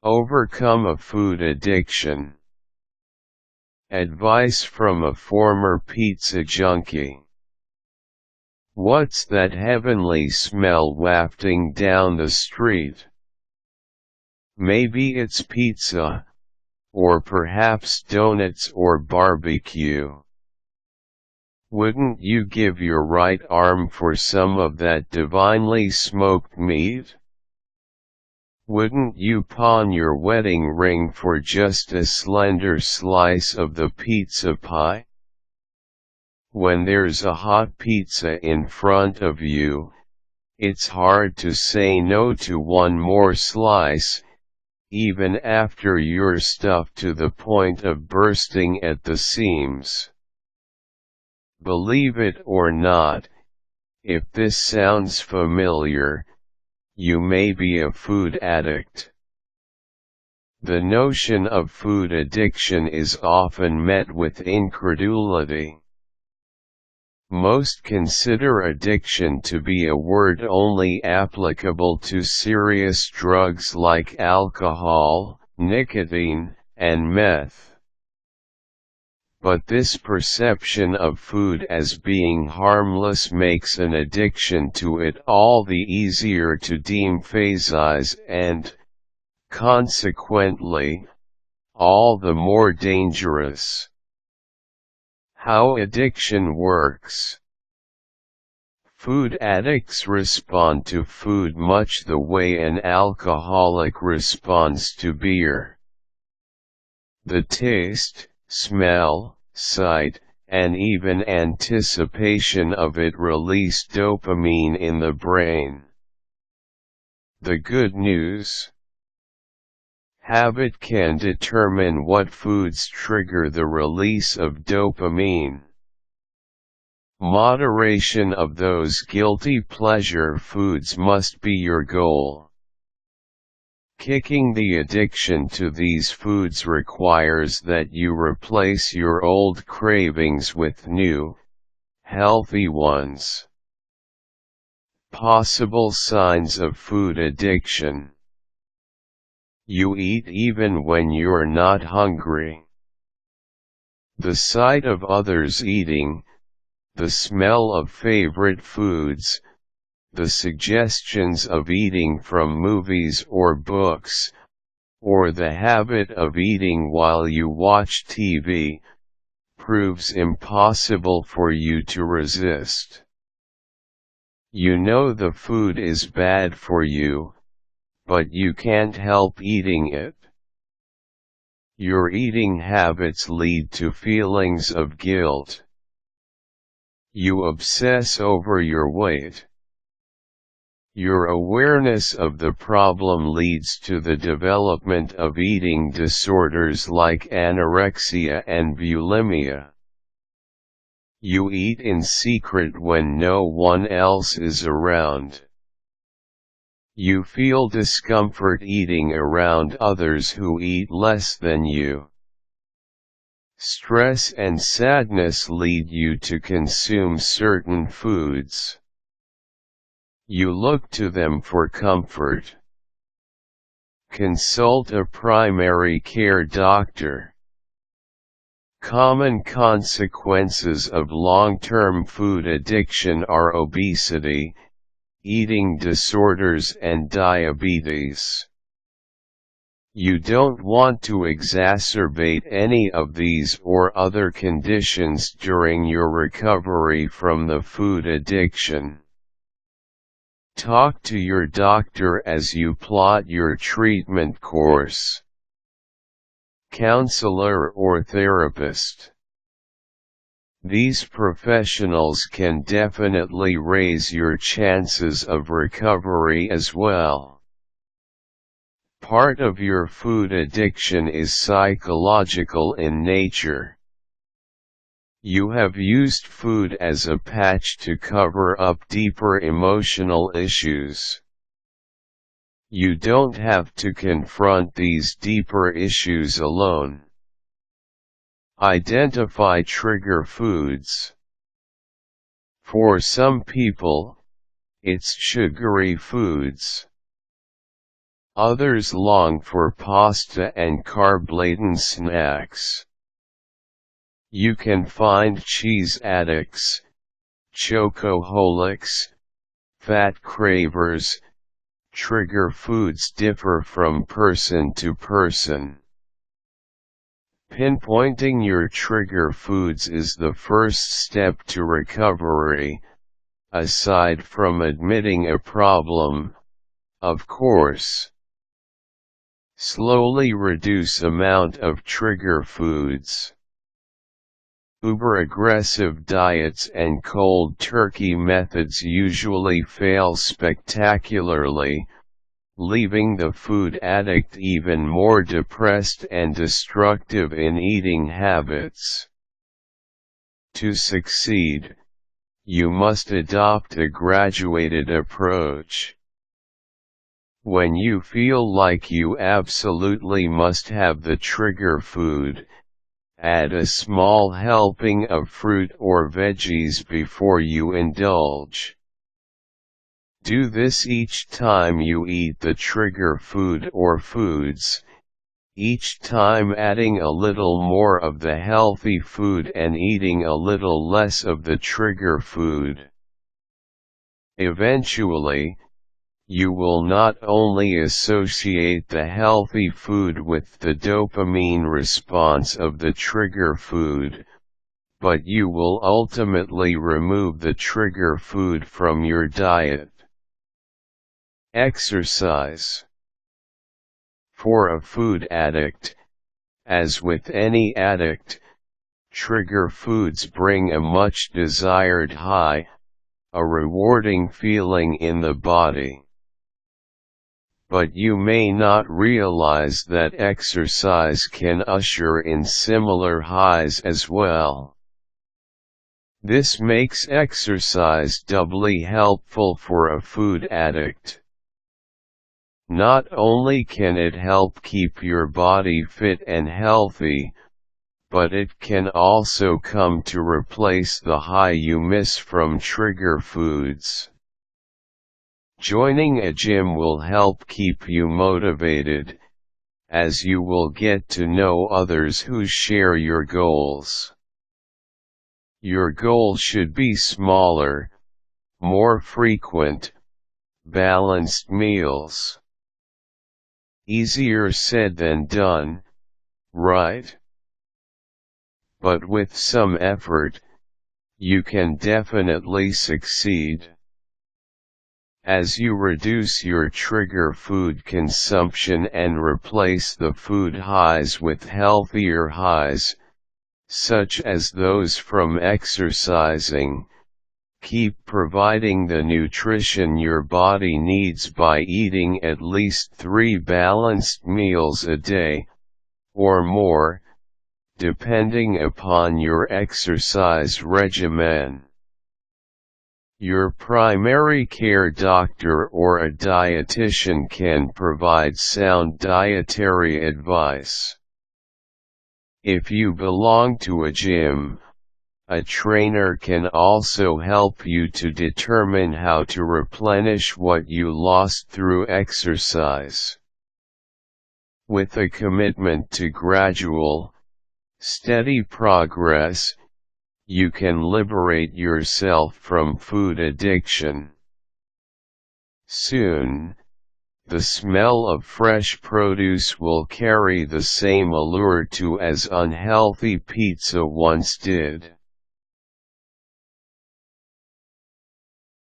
Overcome a food addiction. Advice from a former pizza junkie. What's that heavenly smell wafting down the street? Maybe it's pizza, or perhaps donuts or barbecue. Wouldn't you give your right arm for some of that divinely smoked meat? Wouldn't you pawn your wedding ring for just a slender slice of the pizza pie? When there's a hot pizza in front of you, it's hard to say no to one more slice, even after you're stuffed to the point of bursting at the seams. Believe it or not, if this sounds familiar, you may be a food addict. The notion of food addiction is often met with incredulity. Most consider addiction to be a word only applicable to serious drugs like alcohol, nicotine, and meth. But this perception of food as being harmless makes an addiction to it all the easier to deemphasize and, consequently, all the more dangerous. How addiction works. Food addicts respond to food much the way an alcoholic responds to beer. The taste, smell, sight, and even anticipation of it release dopamine in the brain. The good news: habit can determine what foods trigger the release of dopamine. Moderation of those guilty pleasure foods must be your goal. Kicking the addiction to these foods requires that you replace your old cravings with new, healthy ones. Possible signs of food addiction. You eat even when you're not hungry. The sight of others eating, the smell of favorite foods, the suggestions of eating from movies or books, or the habit of eating while you watch TV, proves impossible for you to resist. You know the food is bad for you, but you can't help eating it. Your eating habits lead to feelings of guilt. You obsess over your weight. Your awareness of the problem leads to the development of eating disorders like anorexia and bulimia. You eat in secret when no one else is around. You feel discomfort eating around others who eat less than you. Stress and sadness lead you to consume certain foods. You look to them for comfort. Consult a primary care doctor. Common consequences of long-term food addiction are obesity, eating disorders and diabetes. You don't want to exacerbate any of these or other conditions during your recovery from the food addiction. Talk to your doctor as you plot your treatment course. Counselor or therapist. These professionals can definitely raise your chances of recovery as well. Part of your food addiction is psychological in nature. You have used food as a patch to cover up deeper emotional issues. You don't have to confront these deeper issues alone. Identify trigger foods. For some people, it's sugary foods. Others long for pasta and carb-laden snacks. You can find cheese addicts, chocoholics, fat cravers. Trigger foods differ from person to person. Pinpointing your trigger foods is the first step to recovery, aside from admitting a problem, of course. Slowly reduce amount of trigger foods. Uber-aggressive diets and cold turkey methods usually fail spectacularly, leaving the food addict even more depressed and destructive in eating habits. To succeed, you must adopt a graduated approach. When you feel like you absolutely must have the trigger food, add a small helping of fruit or veggies before you indulge. Do this each time you eat the trigger food or foods, each time adding a little more of the healthy food and eating a little less of the trigger food. Eventually, you will not only associate the healthy food with the dopamine response of the trigger food, but you will ultimately remove the trigger food from your diet. Exercise. For a food addict, as with any addict, trigger foods bring a much desired high, a rewarding feeling in the body. But you may not realize that exercise can usher in similar highs as well. This makes exercise doubly helpful for a food addict. Not only can it help keep your body fit and healthy, but it can also come to replace the high you miss from trigger foods. Joining a gym will help keep you motivated, as you will get to know others who share your goals. Your goal should be smaller, more frequent, balanced meals. Easier said than done, right? But with some effort, you can definitely succeed. As you reduce your trigger food consumption and replace the food highs with healthier highs, such as those from exercising, keep providing the nutrition your body needs by eating at least 3 balanced meals a day, or more, depending upon your exercise regimen. Your primary care doctor or a dietitian can provide sound dietary advice. If you belong to a gym, a trainer can also help you to determine how to replenish what you lost through exercise. With a commitment to gradual, steady progress, you can liberate yourself from food addiction. Soon, the smell of fresh produce will carry the same allure to as unhealthy pizza once did.